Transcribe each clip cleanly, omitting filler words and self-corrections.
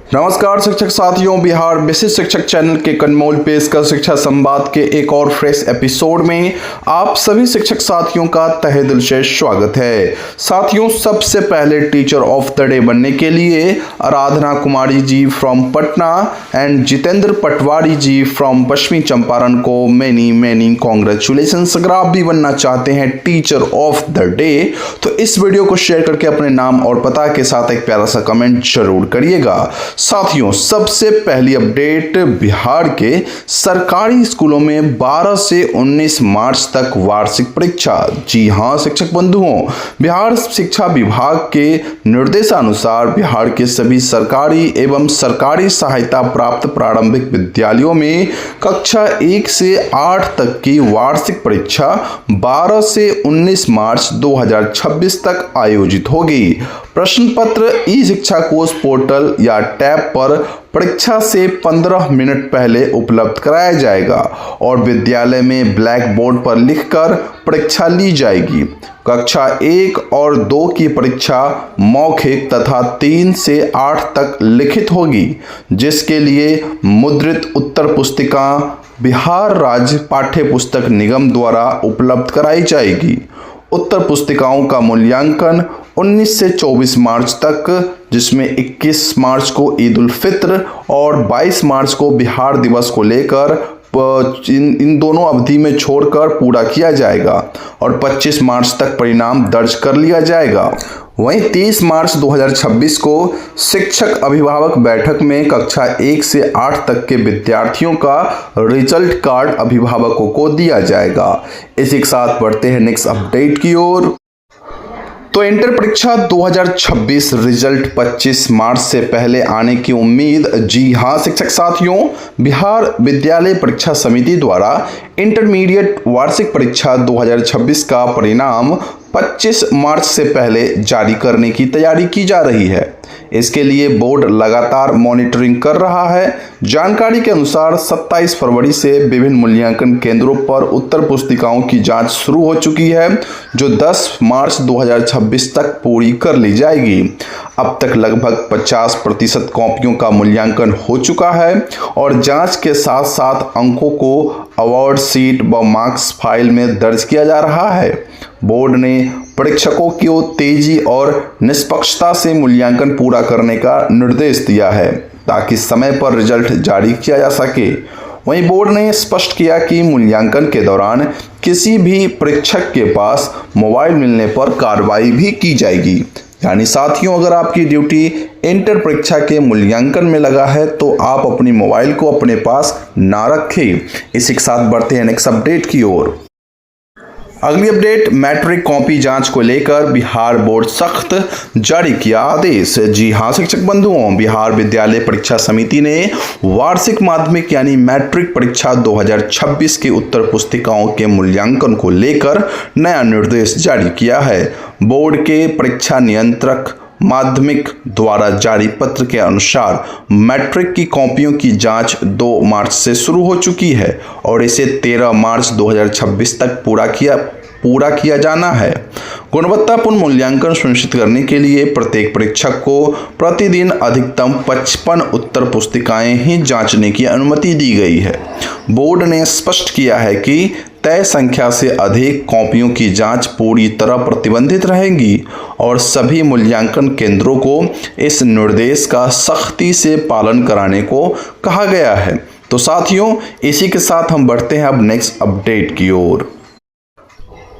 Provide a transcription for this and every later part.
नमस्कार शिक्षक साथियों, बिहार बेसिक शिक्षक चैनल के कनमोल पेशकर शिक्षा संवाद के एक और फ्रेश एपिसोड में आप सभी शिक्षक साथियों का तहे दिल से स्वागत है। साथियों, सबसे पहले टीचर ऑफ द डे बनने के लिए Aradhana Kumari ji from Patna and Jitendra Patwari ji from Paschimi Champaran को मैनी कॉन्ग्रेचुलेशंस। अगर आप भी बनना चाहते हैं टीचर ऑफ द डे तो इस वीडियो को शेयर करके अपने नाम और पता के साथ एक प्यारा सा कमेंट जरूर करिएगा। साथियों, सबसे पहली अपडेट, बिहार के सरकारी स्कूलों में 12 से 19 मार्च तक वार्षिक परीक्षा। जी हां शिक्षक बंधुओं, बिहार शिक्षा विभाग के निर्देशानुसार बिहार के सभी सरकारी एवं सरकारी सहायता प्राप्त प्रारंभिक विद्यालयों में कक्षा 1 से 8 तक की वार्षिक परीक्षा 12 से 19 मार्च 2026 तक आयोजित होगी। प्रश्न पत्र ई शिक्षा कोश पोर्टल या टैब पर परीक्षा से 15 मिनट पहले उपलब्ध कराया जाएगा और विद्यालय में ब्लैक बोर्ड पर लिखकर परीक्षा ली जाएगी। कक्षा 1 और 2 की परीक्षा मौखिक तथा 3 से 8 तक लिखित होगी, जिसके लिए मुद्रित उत्तर पुस्तिका बिहार राज्य पाठ्य पुस्तक निगम द्वारा उपलब्ध कराई जाएगी। उत्तर पुस्तिकाओं का मूल्यांकन 19 से 24 मार्च तक, जिसमें 21 मार्च को ईद उल फित्र और 22 मार्च को बिहार दिवस को लेकर इन दोनों अवधि में छोड़कर पूरा किया जाएगा और 25 मार्च तक परिणाम दर्ज कर लिया जाएगा। वहीं 30 मार्च 2026 को शिक्षक अभिभावक बैठक में कक्षा 1 से 8 तक के विद्यार्थियों का रिजल्ट कार्ड अभिभावकों को दिया जाएगा। इसी के साथ बढ़ते हैं नेक्स्ट अपडेट की ओर। तो इंटर परीक्षा 2026 रिजल्ट 25 मार्च से पहले आने की उम्मीद। जी हां शिक्षक साथियों, बिहार विद्यालय परीक्षा समिति द्वारा इंटरमीडिएट वार्षिक परीक्षा 2026 का परिणाम 25 मार्च से पहले जारी करने की तैयारी की जा रही है। इसके लिए बोर्ड लगातार मॉनिटरिंग कर रहा है। जानकारी के अनुसार 27 फरवरी से विभिन्न मूल्यांकन केंद्रों पर उत्तर पुस्तिकाओं की जांच शुरू हो चुकी है, जो 10 मार्च 2026 तक पूरी कर ली जाएगी। अब तक लगभग 50% कॉपियों का मूल्यांकन हो चुका है और जांच के साथ साथ अंकों को अवार्ड सीट व मार्क्स फाइल में दर्ज किया जा रहा है। बोर्ड ने परीक्षकों को तेजी और निष्पक्षता से मूल्यांकन पूरा करने का निर्देश दिया है ताकि समय पर रिजल्ट जारी किया जा सके। वहीं बोर्ड ने स्पष्ट किया कि मूल्यांकन के दौरान किसी भी परीक्षक के पास मोबाइल मिलने पर कार्रवाई भी की जाएगी। यानी साथियों, अगर आपकी ड्यूटी इंटर परीक्षा के मूल्यांकन में लगा है तो आप अपनी मोबाइल को अपने पास ना रखें। इसी के साथ बढ़ते हैं नेक्स्ट अपडेट की ओर। अगली अपडेट, मैट्रिक कॉपी जांच को लेकर बिहार बोर्ड सख्त, जारी किया आदेश। जी हां शिक्षक बंधुओं, बिहार विद्यालय परीक्षा समिति ने वार्षिक माध्यमिक यानी मैट्रिक परीक्षा 2026 की उत्तर पुस्तिकाओं के मूल्यांकन को लेकर नया निर्देश जारी किया है। बोर्ड के परीक्षा नियंत्रक माध्यमिक द्वारा जारी पत्र के अनुसार मैट्रिक की कॉपियों की जांच 2 मार्च से शुरू हो चुकी है और इसे 13 मार्च 2026 तक पूरा किया जाना है। गुणवत्तापूर्ण मूल्यांकन सुनिश्चित करने के लिए प्रत्येक परीक्षक को प्रतिदिन अधिकतम 55 उत्तर पुस्तिकाएं ही जांचने की अनुमति दी गई है। बोर्ड ने स्पष्ट किया है कि तय संख्या से अधिक कॉपियों की जांच पूरी तरह प्रतिबंधित रहेगी और सभी मूल्यांकन केंद्रों को इस निर्देश का सख्ती से पालन कराने को कहा गया है। तो साथियों, इसी के साथ हम बढ़ते हैं अब नेक्स्ट अपडेट की ओर।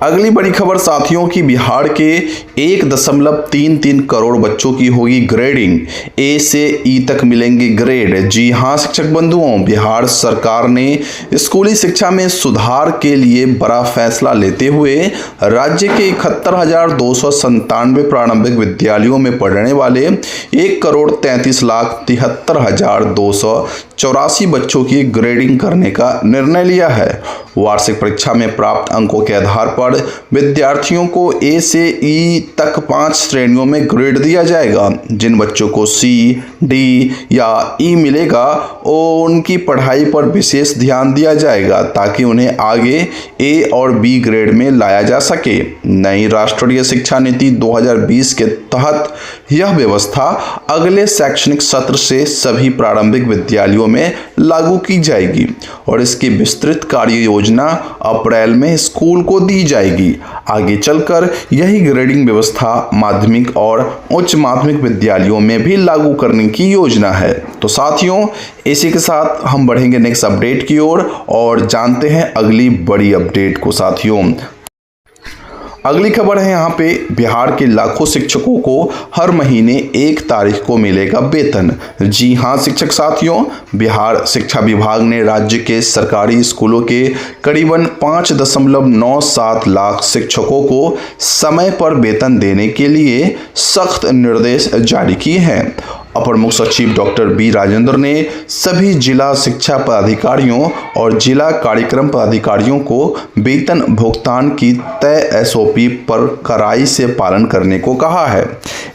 अगली बड़ी खबर साथियों की, बिहार के 1.33 करोड़ बच्चों की होगी ग्रेडिंग, ए से ई तक मिलेंगे ग्रेड। जी हां शिक्षक बंधुओं, बिहार सरकार ने स्कूली शिक्षा में सुधार के लिए बड़ा फैसला लेते हुए राज्य के 71,297 प्रारंभिक विद्यालयों में पढ़ने वाले 1,33,73,284 बच्चों की ग्रेडिंग करने का निर्णय लिया है। वार्षिक परीक्षा में प्राप्त अंकों के आधार पर विद्यार्थियों को ए से ई तक 5 श्रेणियों में ग्रेड दिया जाएगा। जिन बच्चों को सी, डी या ई मिलेगा उनकी पढ़ाई पर विशेष ध्यान दिया जाएगा ताकि उन्हें आगे ए और बी ग्रेड में लाया जा सके। नई राष्ट्रीय शिक्षा नीति 2020 के तहत यह व्यवस्था अगले शैक्षणिक सत्र से सभी प्रारंभिक विद्यालयों में लागू की जाएगी और इसकी विस्तृत कार्य योजना अप्रैल में स्कूल को दी जाएगी। आगे चलकर यही ग्रेडिंग व्यवस्था माध्यमिक और उच्च माध्यमिक विद्यालयों में भी लागू करने की योजना है। तो साथियों, इसी के साथ हम बढ़ेंगे नेक्स्ट अपडेट की ओर और जानते हैं अगली बड़ी अपडेट को। साथियों, अगली खबर है यहाँ पे बिहार के लाखों शिक्षकों को हर महीने 1 तारीख को मिलेगा वेतन। जी हाँ शिक्षक साथियों, बिहार शिक्षा विभाग ने राज्य के सरकारी स्कूलों के करीबन 5.97 लाख शिक्षकों को समय पर वेतन देने के लिए सख्त निर्देश जारी किए हैं। अपर मुख्य सचिव डॉक्टर बी राजेंद्र ने सभी जिला शिक्षा पदाधिकारियों और जिला कार्यक्रम पदाधिकारियों को वेतन भुगतान की तय एसओपी पर कड़ाई से पालन करने को कहा है।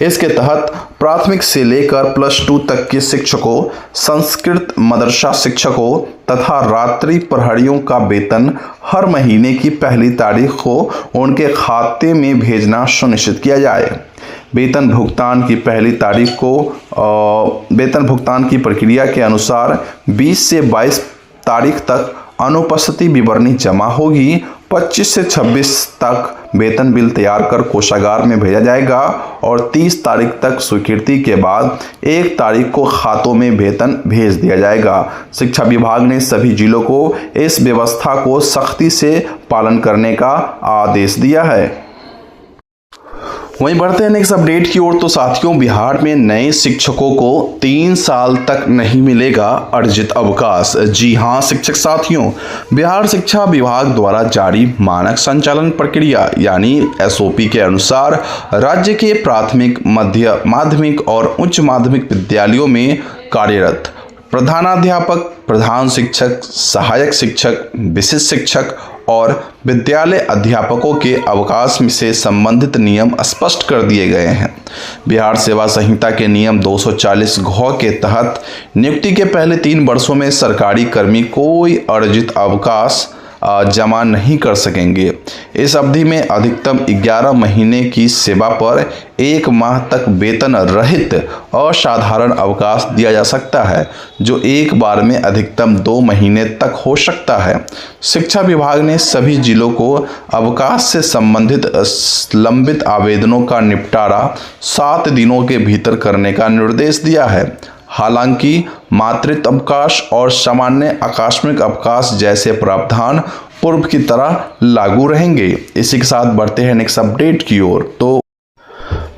इसके तहत प्राथमिक से लेकर +2 तक के शिक्षकों, संस्कृत मदरसा शिक्षकों तथा रात्रि प्रहरियों का वेतन हर महीने की पहली तारीख को उनके खाते में भेजना सुनिश्चित किया जाए। वेतन भुगतान की पहली तारीख को वेतन भुगतान की प्रक्रिया के अनुसार 20 से 22 तारीख तक अनुपस्थिति विवरणी जमा होगी। 25 से 26 तक वेतन बिल तैयार कर कोषागार में भेजा जाएगा और 30 तारीख तक स्वीकृति के बाद 1 तारीख को खातों में वेतन भेज दिया जाएगा। शिक्षा विभाग ने सभी जिलों को इस व्यवस्था को सख्ती से पालन करने का आदेश दिया है। वहीं बढ़ते हैं नेक्स्ट अपडेट की ओर। तो साथियों, बिहार में नए शिक्षकों को 3 साल तक नहीं मिलेगा अर्जित अवकाश। जी हां शिक्षक साथियों, बिहार शिक्षा विभाग द्वारा जारी मानक संचालन प्रक्रिया यानी एसओपी के अनुसार राज्य के प्राथमिक, मध्य माध्यमिक और उच्च माध्यमिक विद्यालयों में कार्यरत प्रधानाध्यापक, प्रधान शिक्षक, सहायक शिक्षक, विशिष्ट शिक्षक और विद्यालय अध्यापकों के अवकाश से संबंधित नियम स्पष्ट कर दिए गए हैं। बिहार सेवा संहिता के नियम 240 घ के तहत नियुक्ति के पहले 3 वर्षों में सरकारी कर्मी कोई अर्जित अवकाश जमा नहीं कर सकेंगे। इस अवधि में अधिकतम 11 महीने की सेवा पर 1 माह तक वेतन रहित असाधारण अवकाश दिया जा सकता है, जो एक बार में अधिकतम 2 महीने तक हो सकता है। शिक्षा विभाग ने सभी जिलों को अवकाश से संबंधित लंबित आवेदनों का निपटारा 7 दिनों के भीतर करने का निर्देश दिया है। हालांकि मातृत्व अवकाश और सामान्य आकस्मिक अवकाश जैसे प्रावधान पूर्व की तरह लागू रहेंगे। इसी के साथ बढ़ते हैं नेक्स्ट अपडेट की ओर। तो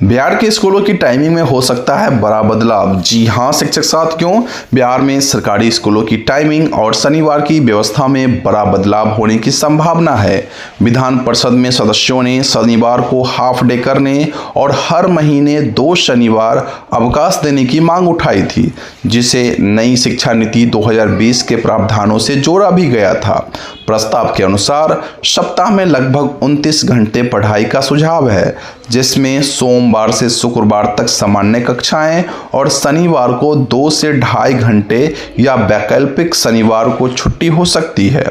बिहार के स्कूलों की टाइमिंग में हो सकता है बड़ा बदलाव। जी हां शिक्षक साथियों, बिहार में सरकारी स्कूलों की टाइमिंग और शनिवार की व्यवस्था में बड़ा बदलाव होने की संभावना है। विधान परिषद में सदस्यों ने शनिवार को हाफ डे करने और हर महीने 2 शनिवार अवकाश देने की मांग उठाई थी, जिसे नई शिक्षा नीति 2020 के प्रावधानों से जोड़ा भी गया था। प्रस्ताव के अनुसार सप्ताह में लगभग 29 घंटे पढ़ाई का सुझाव है, जिसमें सोमवार से शुक्रवार तक सामान्य कक्षाएं और शनिवार को 2 से 2.5 घंटे या वैकल्पिक शनिवार को छुट्टी हो सकती है।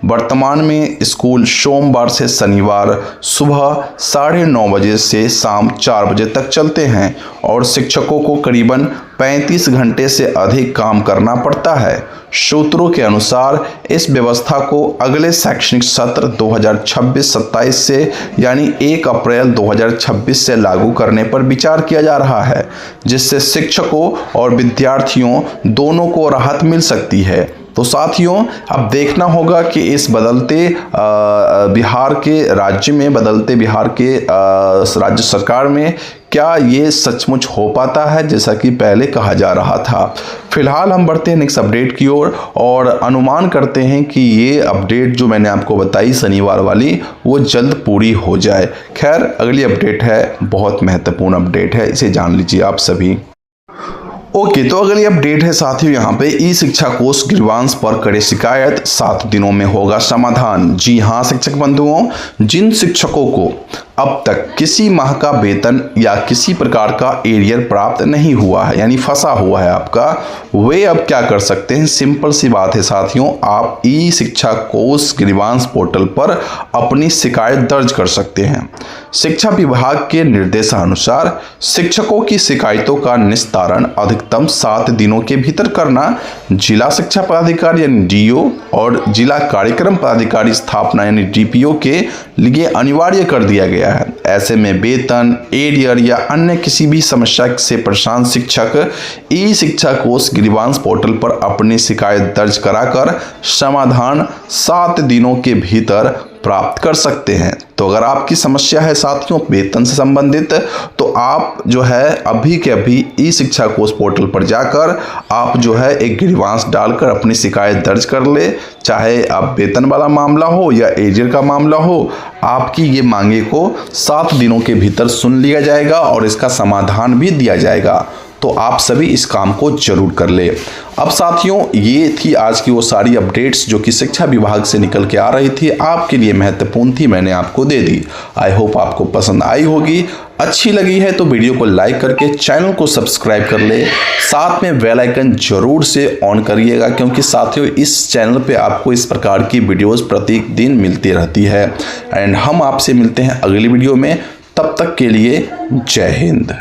वर्तमान में स्कूल सोमवार से शनिवार सुबह 9:30 बजे से शाम 4 बजे तक चलते हैं और शिक्षकों को करीबन 35 घंटे से अधिक काम करना पड़ता है। सूत्रों के अनुसार इस व्यवस्था को अगले शैक्षणिक सत्र 2026-27 से यानी 1 अप्रैल 2026 से लागू करने पर विचार किया जा रहा है, जिससे शिक्षकों और विद्यार्थियों दोनों को राहत मिल सकती है। तो साथियों, अब देखना होगा कि इस बदलते बिहार के राज्य सरकार में क्या ये सचमुच हो पाता है जैसा कि पहले कहा जा रहा था। फिलहाल हम बढ़ते हैं नेक्स्ट अपडेट की ओर और अनुमान करते हैं कि ये अपडेट जो मैंने आपको बताई शनिवार वाली, वो जल्द पूरी हो जाए। खैर, अगली अपडेट है, बहुत महत्वपूर्ण अपडेट है, इसे जान लीजिए आप सभी। ओके, तो अगली अपडेट है साथियों यहाँ पे ई शिक्षा कोष ग्रीवांस पर करे शिकायत, 7 दिनों में होगा समाधान। जी हाँ शिक्षक बंधुओं, जिन शिक्षकों को अब तक किसी माह का वेतन या किसी प्रकार का एरियर प्राप्त नहीं हुआ है, यानी फंसा हुआ है आपका, वे अब क्या कर सकते हैं? सिंपल सी बात है साथियों, आप ई शिक्षा कोष ग्रीवांस पोर्टल पर अपनी शिकायत दर्ज कर सकते हैं। शिक्षा विभाग के निर्देशानुसार शिक्षकों की शिकायतों का निस्तारण अधिकतम 7 दिनों के भीतर करना जिला शिक्षा पदाधिकारी यानी डीओ और जिला कार्यक्रम पदाधिकारी स्थापना यानी डीपीओ के लिए अनिवार्य कर दिया गया है। ऐसे में वेतन, एरियर या अन्य किसी भी समस्या से परेशान शिक्षक ई शिक्षा कोष ग्रीवांस पोर्टल पर अपनी शिकायत दर्ज कराकर समाधान 7 दिनों के भीतर प्राप्त कर सकते हैं। तो अगर आपकी समस्या है साथियों वेतन से संबंधित, तो आप जो है अभी के अभी ई शिक्षा कोष पोर्टल पर जाकर आप जो है एक ग्रीवांस डालकर अपनी शिकायत दर्ज कर ले। चाहे आप वेतन वाला मामला हो या एरियर का मामला हो, आपकी ये मांगे को 7 दिनों के भीतर सुन लिया जाएगा और इसका समाधान भी दिया जाएगा। तो आप सभी इस काम को जरूर कर ले। अब साथियों, ये थी आज की वो सारी अपडेट्स जो कि शिक्षा विभाग से निकल के आ रही थी, आपके लिए महत्वपूर्ण थी, मैंने आपको दे दी। आई होप आपको पसंद आई होगी। अच्छी लगी है तो वीडियो को लाइक करके चैनल को सब्सक्राइब कर ले, साथ में बेल आइकन जरूर से ऑन करिएगा, क्योंकि साथियों इस चैनल पे आपको इस प्रकार की वीडियोस प्रत्येक दिन मिलती रहती है। एंड हम आपसे मिलते हैं अगली वीडियो में, तब तक के लिए जय हिंद।